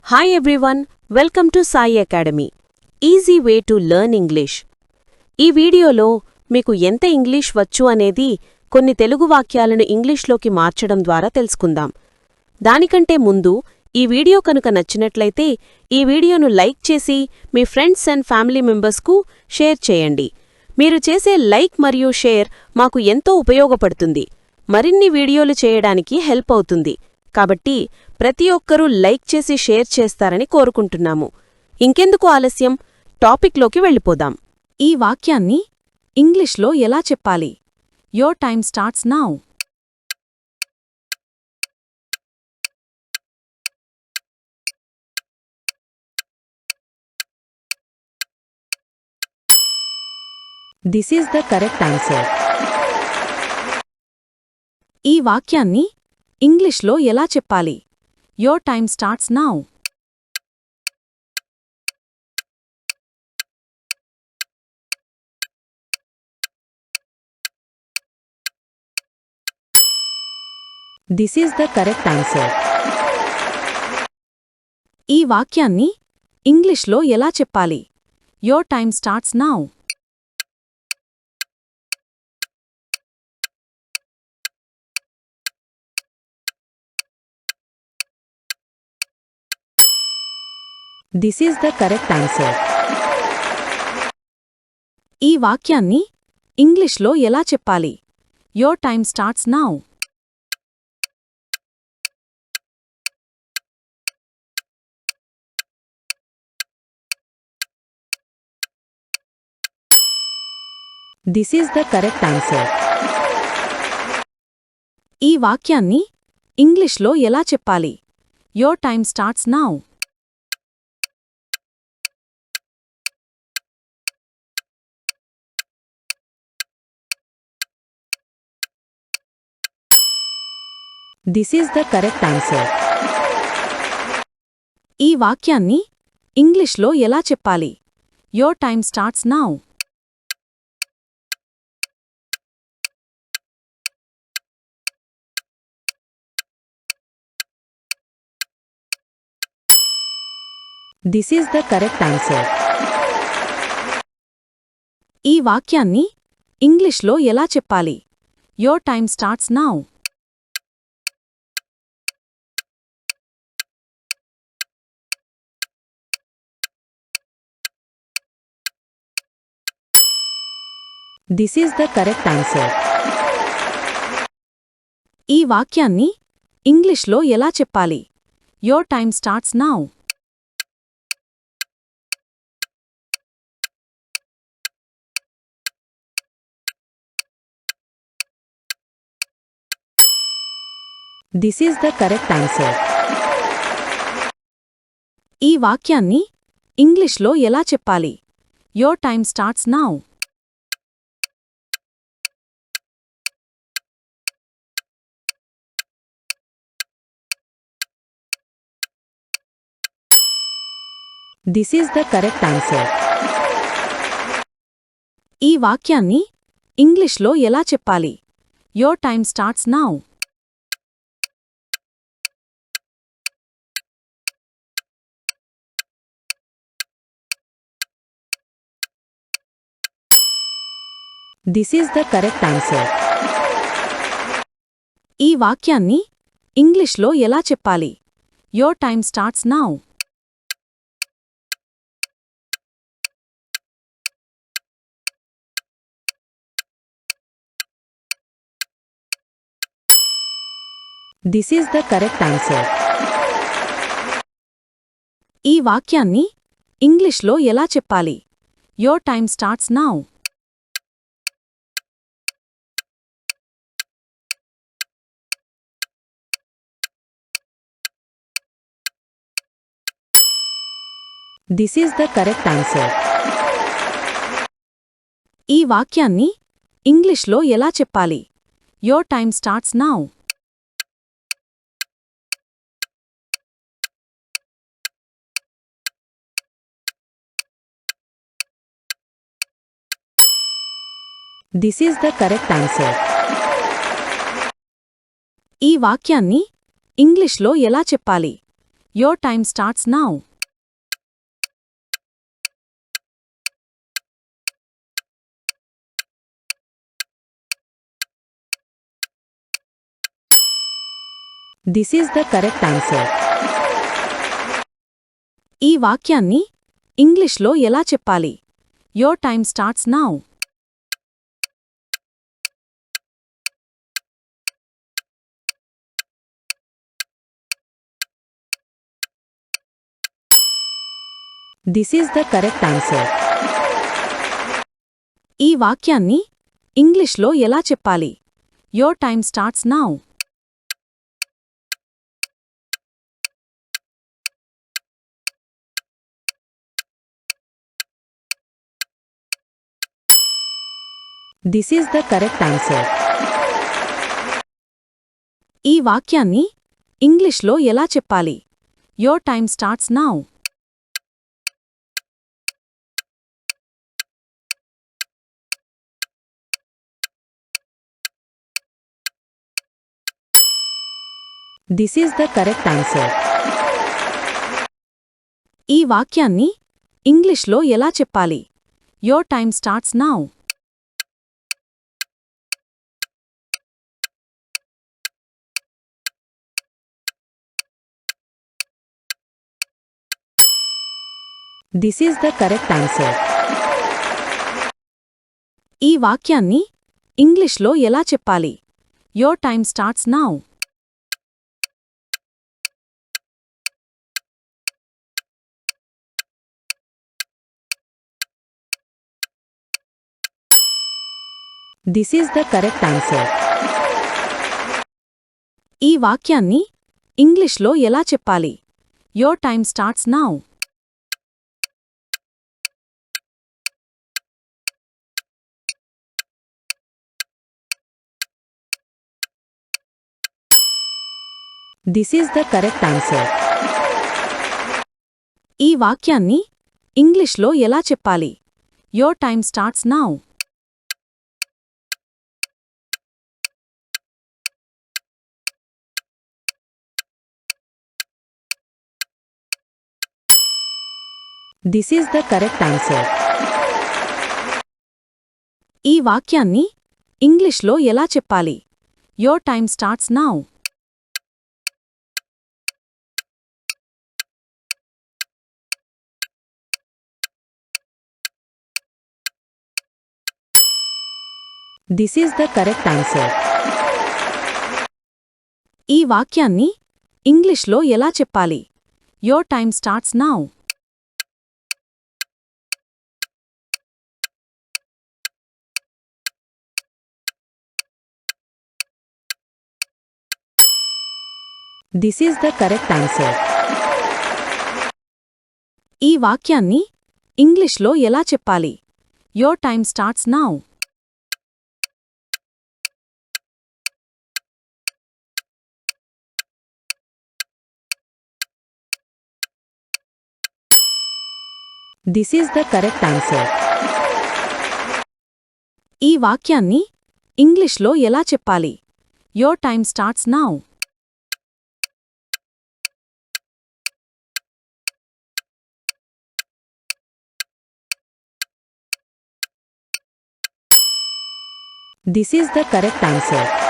Hi everyone, welcome to Sai Academy. Easy way to learn English. ఈ వీడియోలో మీకు ఎంత ఇంగ్లీష్ వచ్చు అనేది కొన్ని తెలుగు వాక్యాలను ఇంగ్లీష్లోకి మార్చడం ద్వారా తెలుసుకుందాం. దానికంటే ముందు ఈ వీడియో కనుక నచ్చినట్లయితే ఈ వీడియోను లైక్ చేసి మీ ఫ్రెండ్స్ అండ్ ఫ్యామిలీ మెంబర్స్కు షేర్ చేయండి. మీరు చేసే లైక్ మరియు షేర్ మాకు ఎంతో ఉపయోగపడుతుంది. మరిన్ని వీడియోలు చేయడానికి హెల్ప్ అవుతుంది. కాబట్టి ప్రతి ఒక్కరూ లైక్ చేసి షేర్ చేస్తారని కోరుకుంటున్నాము. ఇంకెందుకు ఆలస్యం, టాపిక్లోకి వెళ్ళిపోదాం. ఈ వాక్యాన్ని ఇంగ్లీష్లో ఎలా చెప్పాలి? Your time starts now. This is the correct answer. ఈ వాక్యాన్ని ఇంగ్లీష్లో ఎలా చెప్పాలి? Your time starts now. This is the correct answer. ఈ వాక్యాన్ని ఇంగ్లీష్లో ఎలా చెప్పాలి? Your time starts now. This is the correct answer. ఈ వాక్యాన్ని ఇంగ్లీష్లో ఎలా చెప్పాలి? Your time starts now. This is the correct answer. ఈ వాక్యాన్ని ఇంగ్లీష్లో ఎలా చెప్పాలి? Your time starts now. This is the correct answer. ఈ వాక్యాన్ని ఇంగ్లీష్లో ఎలా చెప్పాలి? Your time starts now. This is the correct answer. ఈ వాక్యాన్ని ఇంగ్లీష్లో ఎలా చెప్పాలి? Your time starts now. This is the correct answer. ఈ వాక్యాన్ని ఇంగ్లీష్లో ఎలా చెప్పాలి? Your time starts now. This is the correct answer. ఈ వాక్యాన్ని ఇంగ్లీష్లో ఎలా చెప్పాలి? Your time starts now. This is the correct answer. ఈ వాక్యాన్ని ఇంగ్లీష్లో ఎలా చెప్పాలి? Your time starts now. This is the correct answer. ఈ వాక్యాన్ని ఇంగ్లీష్లో ఎలా చెప్పాలి? Your time starts now. This is the correct answer. ఈ వాక్యాన్ని ఇంగ్లీష్లో ఎలా చెప్పాలి? Your time starts now. This is the correct answer. ఈ వాక్యాన్ని ఇంగ్లీష్లో ఎలా చెప్పాలి? Your time starts now. This is the correct answer. ఈ వాక్యాన్ని ఇంగ్లీష్లో ఎలా చెప్పాలి? Your time starts now. This is the correct answer. ఈ వాక్యాన్ని ఇంగ్లీష్లో ఎలా చెప్పాలి? Your time starts now. This is the correct answer. ఈ వాక్యాన్ని ఇంగ్లీష్లో ఎలా చెప్పాలి? Your time starts now. This is the correct answer. ఈ వాక్యాన్ని ఇంగ్లీష్లో ఎలా చెప్పాలి? Your time starts now. This is the correct answer. ఈ వాక్యాన్ని ఇంగ్లీష్లో ఎలా చెప్పాలి? Your time starts now. This is the correct answer. ఈ వాక్యాన్ని ఇంగ్లీష్లో ఎలా చెప్పాలి? Your time starts now. This is the correct answer. ఈ వాక్యాన్ని ఇంగ్లీష్లో ఎలా చెప్పాలి? Your time starts now. This is the correct answer. ఈ వాక్యాన్ని ఇంగ్లీష్లో ఎలా చెప్పాలి? Your time starts now. This is the correct answer. ఈ వాక్యాన్ని ఇంగ్లీష్లో ఎలా చెప్పాలి? Your time starts now. This is the correct answer. ఈ వాక్యాన్ని ఇంగ్లీష్లో ఎలా చెప్పాలి? Your time starts now. This is the correct answer. ఈ వాక్యాన్ని ఇంగ్లీష్లో ఎలా చెప్పాలి? Your time starts now. This is the correct answer. ఈ వాక్యాన్ని ఇంగ్లీష్లో ఎలా చెప్పాలి? Your time starts now. This is the correct answer.